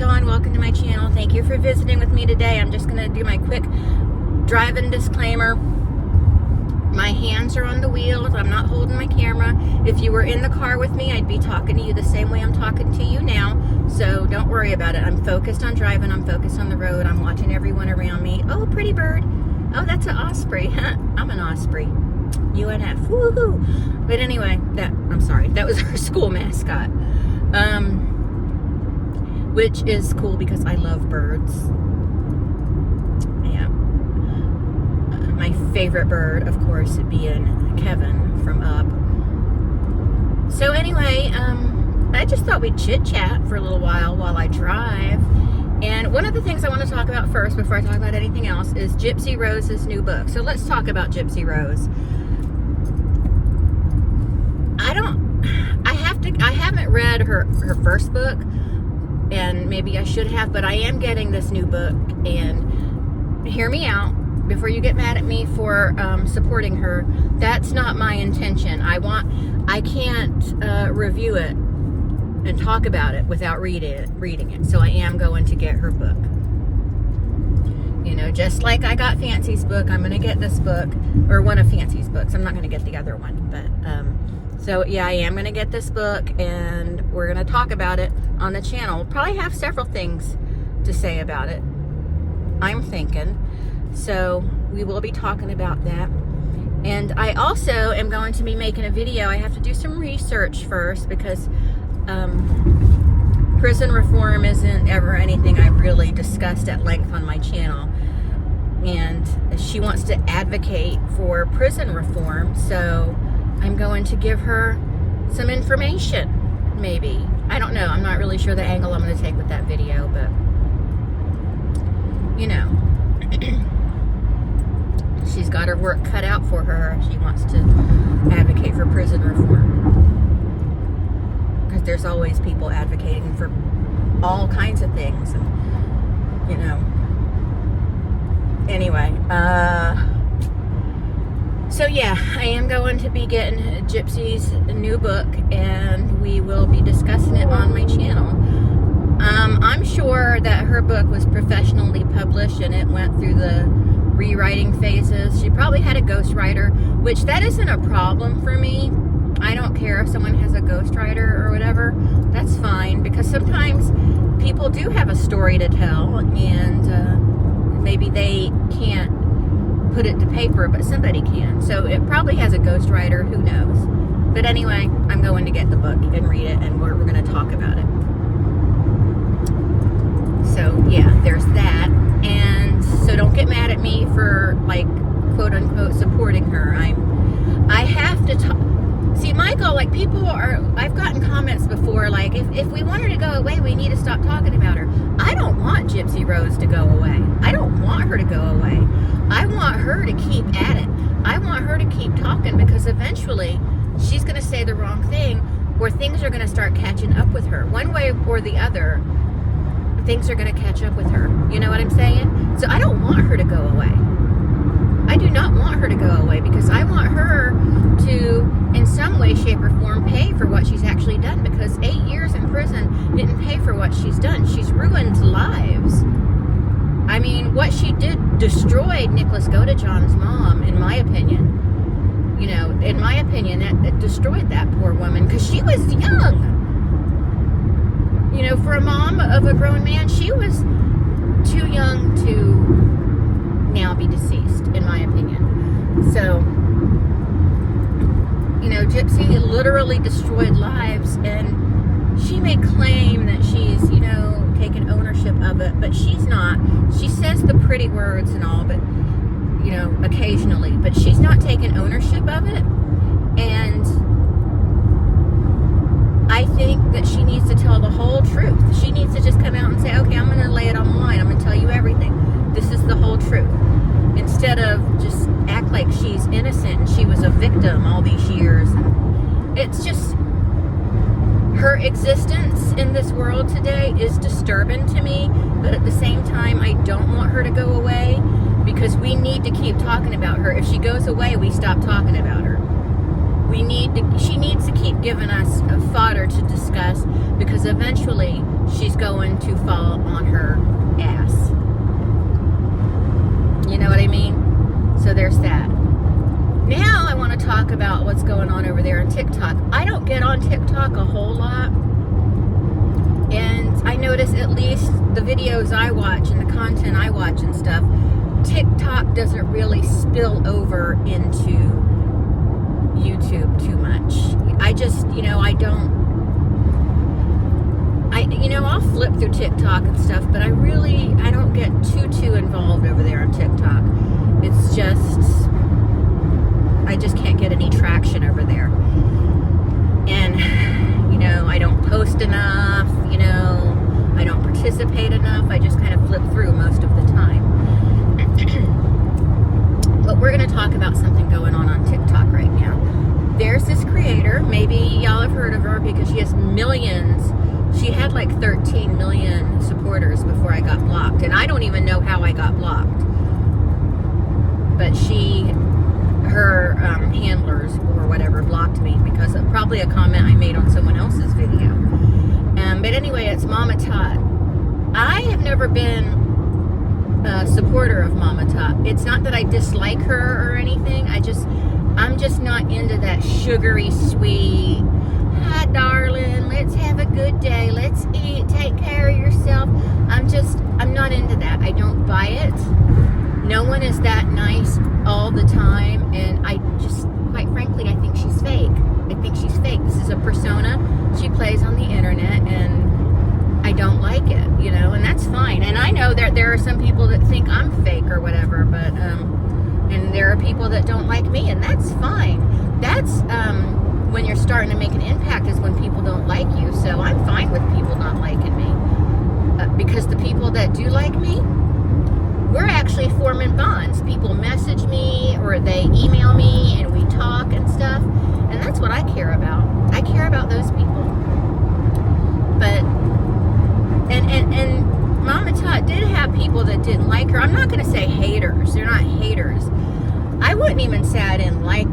Dawn. Welcome to my channel. Thank you for visiting with me today. I'm just going to do my quick driving disclaimer. My hands are on the wheels. I'm not holding my camera. If you were in the car with me, I'd be talking to you the same way I'm talking to you now. So don't worry about it. I'm focused on driving. I'm focused on the road. I'm watching everyone around me. Oh, pretty bird. Oh, that's an osprey. I'm an osprey. UNF. Woohoo. But anyway, I'm sorry. That was our school mascot. Which is cool because I love birds. Yeah. My favorite bird, of course, being Kevin from Up. So anyway, I just thought we'd chit-chat for a little while I drive. And one of the things I want to talk about first, before I talk about anything else, is Gypsy Rose's new book. So let's talk about Gypsy Rose. I haven't read her first book, and maybe I should have, but I am getting this new book, and hear me out before you get mad at me for supporting her. That's not my intention. I can't review it and talk about it without reading it. So I am going to get her book. You know, just like I got Fancy's book, I'm going to get this book, or one of Fancy's books. I'm not going to get the other one, but so yeah, I am going to get this book, and we're going to talk about it on the channel. Probably have several things to say about it, I'm thinking. So we will be talking about that. And I also am going to be making a video. I have to do some research first because prison reform isn't ever anything I've really discussed at length on my channel. And she wants to advocate for prison reform, so I'm going to give her some information, maybe. I don't know. I'm not really sure the angle I'm going to take with that video, but, you know, she's got her work cut out for her. She wants to advocate for prison reform. Because there's always people advocating for all kinds of things, and, you know. Anyway, so yeah, I am going to be getting Gypsy's new book, and we will be discussing it on my channel. I'm sure that her book was professionally published and it went through the rewriting phases. She probably had a ghostwriter, which that isn't a problem for me. I don't care if someone has a ghostwriter or whatever. That's fine, because sometimes people do have a story to tell, and maybe they can't put it to paper, but somebody can. So it probably has a ghostwriter, who knows. But anyway, I'm going to get the book and read it, and we're going to talk about it. So yeah, there's that. And so don't get mad at me for, like, quote unquote supporting her. I have to talk. See, my goal, like, I've gotten comments before, like, if we want her to go away, we need to stop talking about her. I don't want Gypsy Rose to go away. I don't want her to go away. I want her to keep at it. I want her to keep talking, because eventually she's going to say the wrong thing, or things are going to start catching up with her. One way or the other, things are going to catch up with her. You know what I'm saying? So I don't want her to go away. I do not want her to go away, because I want her to, in some way, shape, or form, pay for what she's actually done, because 8 years in prison didn't pay for what she's done. She's ruined lives. I mean, what she did destroyed Nicholas Godejohn's mom, in my opinion. You know, in my opinion, it destroyed that poor woman, because she was young. You know, for a mom of a grown man, she was too young to now be deceased, in my opinion. So, you know, Gypsy literally destroyed lives, and she may claim that she's, you know, taken ownership of it, but she's not. She says the pretty words and all, but, you know, occasionally, but she's not taking ownership of it. And I think that she needs to tell the whole truth. She needs to just come out and say, okay, I'm going to lay it on the line. I'm going to tell you everything. This is the whole truth. Instead of just act like she's innocent and she was a victim all these years. It's just, her existence in this world today is disturbing to me, but at the same time, I don't want her to go away, because we need to keep talking about her. If she goes away, we stop talking about her. She needs to keep giving us fodder to discuss, because because eventually she's going to fall on her ass. You know what I mean? So there's that. Now I want to talk about what's going on over there on TikTok. I don't get on TikTok a whole lot. And I notice at least the videos I watch and the content I watch and stuff, TikTok doesn't really spill over into YouTube too much. I just, I'll flip through TikTok and stuff, but I don't get too involved over there on TikTok. It's just, I just can't get any traction over there. And, I don't post enough, I don't participate enough. I just kind of flip through most of the time. But we're going to talk about something going on TikTok right now. There's this creator, maybe y'all have heard of her because she has millions. She had like 13 million supporters before I got blocked. And I don't even know how I got blocked. But her handlers or whatever blocked me because of probably a comment I made on someone else's video. But anyway, it's Mama Tot. I have never been a supporter of Mama Tot. It's not that I dislike her or anything. I'm just not into that sugary sweet, hi darling, let's have a good day, let's eat, take care of yourself. I'm not into that. I don't buy it. No one is that nice all the time, and I just, quite frankly, I think she's fake. This is a persona she plays on the internet, and I don't like it, and that's fine. And I know that there are some people that think I'm fake or whatever, but, and there are people that don't like me, and that's fine. That's, when you're starting to make an impact is when people don't like you, so I'm fine with people not liking me. Because the people that do like me, we're actually forming bonds. People message me or they email me and we talk and stuff. And that's what I care about. I care about those people. But, and Mama Tot did have people that didn't like her. I'm not going to say haters. They're not haters. I wouldn't even say I don't like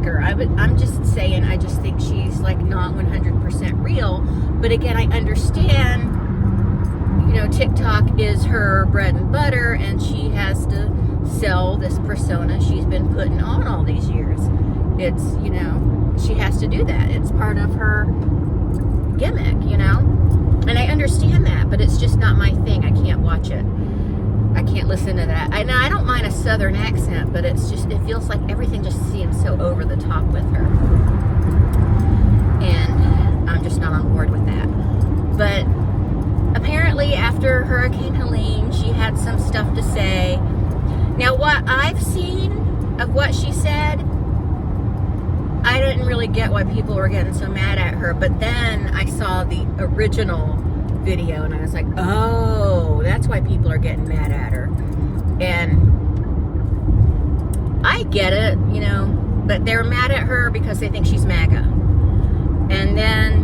her. I'm just saying I just think she's like not 100% real. But again, I understand, TikTok is her bread and butter, and she has to sell this persona she's been putting on all these years. It's, she has to do that. It's part of her gimmick, and I understand that, but it's just not my thing. I can't watch it. I can't listen to that. And I don't mind a southern accent, but it feels like everything just seems so over the top with her. And I'm just not on board with that. But apparently after Hurricane Helene, she had some stuff to say. Now, what I've seen of what she said, I didn't really get why people were getting so mad at her. But then I saw the original video and I was like, oh, that's why people are getting mad at her. And I get it, but they're mad at her because they think she's MAGA. And then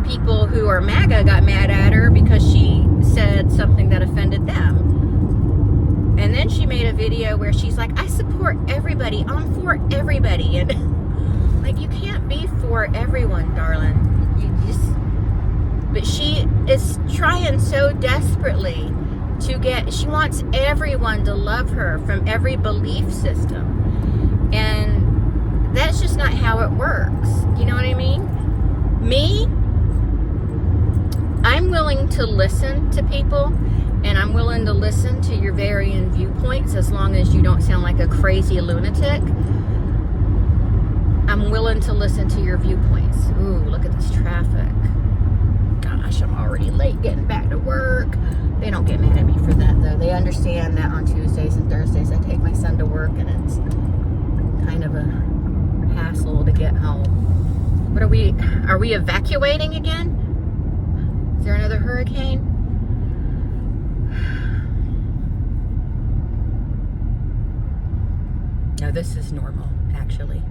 people who are MAGA got mad at her because she said something that offended them. And then she made a video where she's like, I support everybody, I'm for everybody. And like, you can't be for everyone, darling. But she is trying so desperately she wants everyone to love her from every belief system. And that's just not how it works. You know what I mean? Me, I'm willing to listen to people, and I'm willing to listen to your varying viewpoints as long as you don't sound like a crazy lunatic. I'm willing to listen to your viewpoints. Ooh, look at this traffic. Gosh, I'm already late getting back to work. They don't get mad at me for that, though. They understand that on Tuesdays and Thursdays I take my son to work, and it's kind of a hassle to get home. What are we evacuating again? Is there another hurricane? No, this is normal, actually.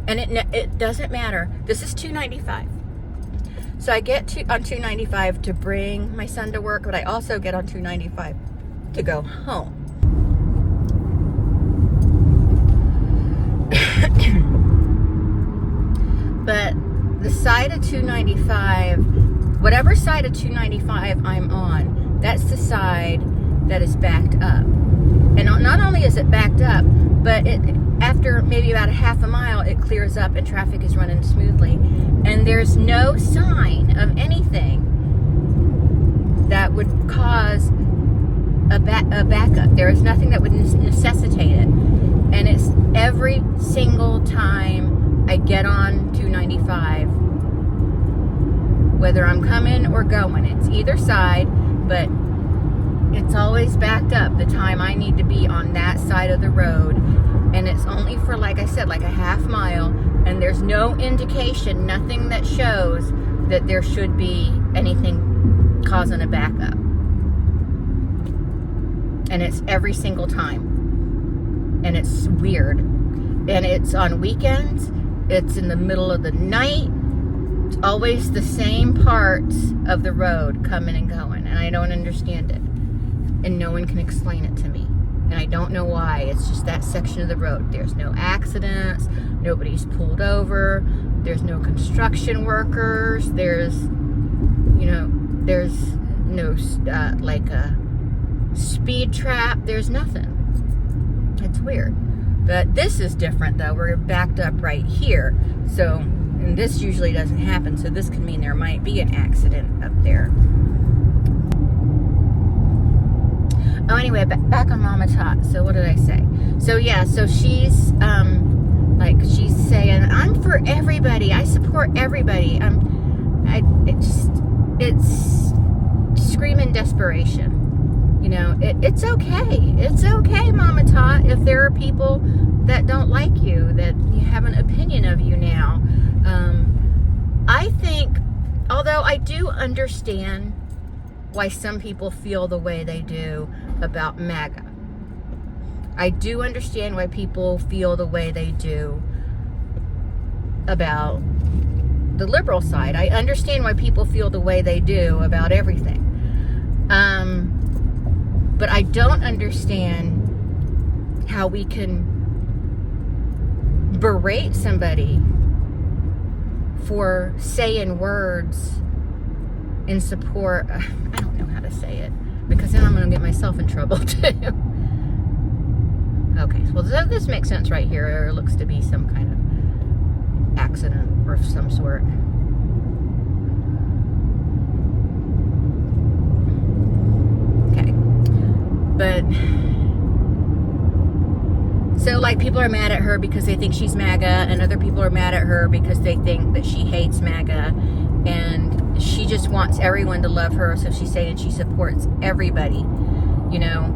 And it doesn't matter. This is 295. So I get on 295 to bring my son to work, but I also get on 295 to go home. But the side of 295, whatever side of 295 I'm on, that's the side that is backed up. And not only is it backed up, but after maybe about a half a mile, it clears up and traffic is running smoothly. And there's no sign of anything that would cause a backup. There is nothing that would necessitate it. And it's every single time I get on 295, whether I'm coming or going, it's either side, but it's always backed up the time I need to be on that side of the road. And it's only for, like I said, like a half mile, and there's no indication, nothing that shows that there should be anything causing a backup. And it's every single time. And it's weird. And it's on weekends. It's in the middle of the night. It's always the same parts of the road coming and going. And I don't understand it. And no one can explain it to me. And I don't know why. It's just that section of the road. There's no accidents. Nobody's pulled over. There's no construction workers. There's no like a speed trap. There's nothing. It's weird. But this is different though. We're backed up right here. So, and this usually doesn't happen. So this could mean there might be an accident up there. Oh, anyway, back on Mama Tot. So what did I say? So yeah, so she's she's saying, I'm for everybody. I support everybody. It's screaming desperation. You know, it's okay. It's okay, Mama Tot, if there are people that don't like you, that you have an opinion of you now. I think, although I do understand why some people feel the way they do about MAGA. I do understand why people feel the way they do about the liberal side. I understand why people feel the way they do about everything. But I don't understand how we can berate somebody for saying words in support. I don't know how to say it, because then I'm going to get myself in trouble too. Okay, well this makes sense right here. There looks to be some kind of accident of some sort. Okay, but so like people are mad at her because they think she's MAGA, and other people are mad at her because they think that she hates MAGA, and she just wants everyone to love her, so she's saying she supports everybody, you know.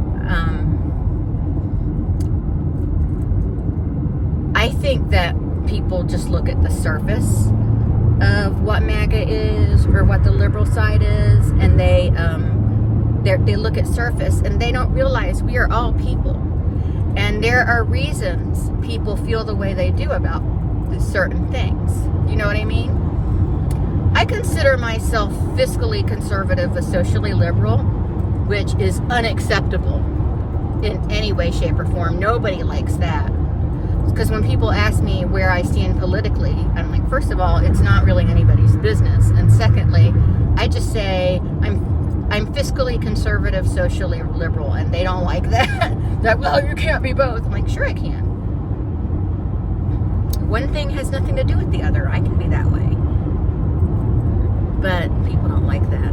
I think that people just look at the surface of what MAGA is, or what the liberal side is, and they look at surface, and they don't realize we are all people, and there are reasons people feel the way they do about certain things. You know what I mean? I consider myself fiscally conservative, but socially liberal, which is unacceptable in any way, shape, or form. Nobody likes that. Because when people ask me where I stand politically, I'm like, first of all, it's not really anybody's business. And secondly, I just say I'm fiscally conservative, socially liberal, and they don't like that. That, well, you can't be both. I'm like, sure I can. One thing has nothing to do with the other. I can be that way. But people don't like that.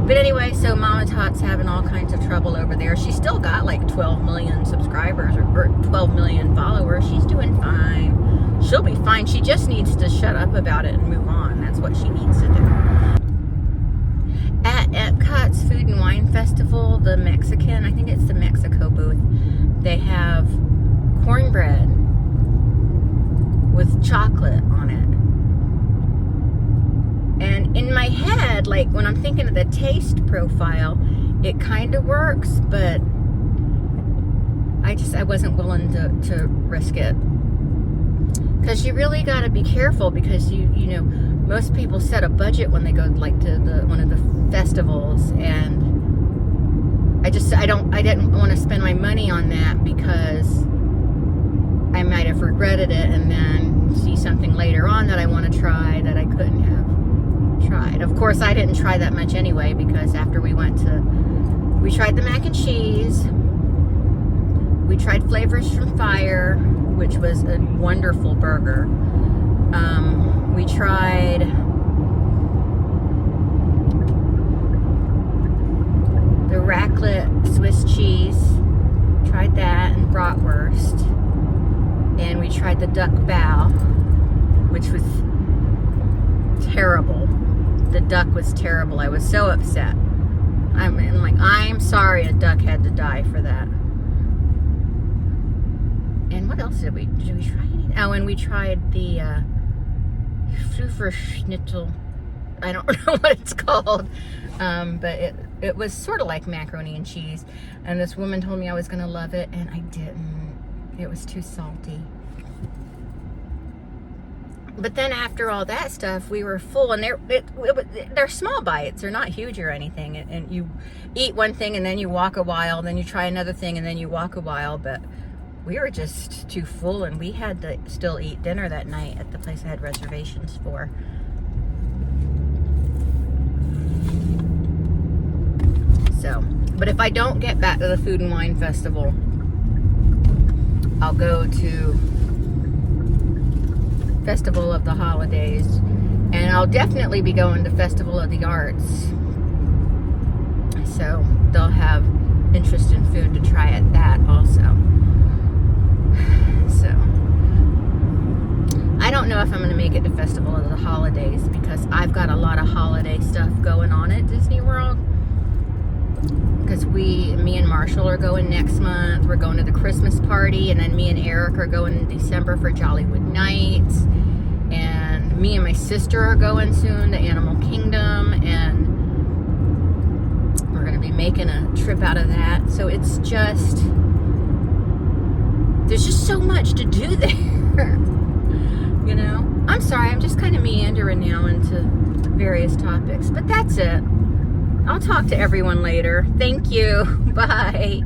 But anyway, so Mama Tot's having all kinds of trouble over there. She's still got like 12 million subscribers, or 12 million followers. She's doing fine. She'll be fine. She just needs to shut up about it and move on. That's what she needs to do. At Epcot's Food and Wine Festival, the Mexican, I think it's the Mexico booth, they have cornbread with chocolate on it. And in my head, like when I'm thinking of the taste profile, it kind of works, but I wasn't willing to risk it. Because you really got to be careful, because you know, most people set a budget when they go like to one of the festivals, and I didn't want to spend my money on that, because I might have regretted it and then see something on that I want to try that I couldn't have tried. Of course, I didn't try that much anyway, because after we tried the mac and cheese. We tried Flavors from Fire, which was a wonderful burger. We tried the raclette Swiss cheese. Tried that and bratwurst. And we tried the duck bao, which was terrible. The duck was terrible. I was so upset. I'm sorry a duck had to die for that. And what else did we try anything? Oh, and we tried the Schnitzel. I don't know what it's called. But it was sort of like macaroni and cheese. And this woman told me I was going to love it, and I didn't. It was too salty. But then after all that stuff, we were full, and they're small bites. They're not huge or anything. And you eat one thing, and then you walk a while, then you try another thing, and then you walk a while. But we were just too full, and we had to still eat dinner that night at the place I had reservations for. So, but if I don't get back to the Food and Wine Festival, I'll go to Festival of the Holidays, and I'll definitely be going to Festival of the Arts. So they'll have interest in food to try at that also. So I don't know if I'm going to make it to Festival of the Holidays, because I've got a lot of holiday stuff going on at Disney World. Because me and Marshall are going next month. We're going to the Christmas party, and then me and Eric are going in December for Jollywood Nights. And me and my sister are going soon to Animal Kingdom, and we're going to be making a trip out of that. So it's just, there's just so much to do there. You know? I'm sorry, I'm just kind of meandering now into various topics. But that's it. I'll talk to everyone later. Thank you. Bye.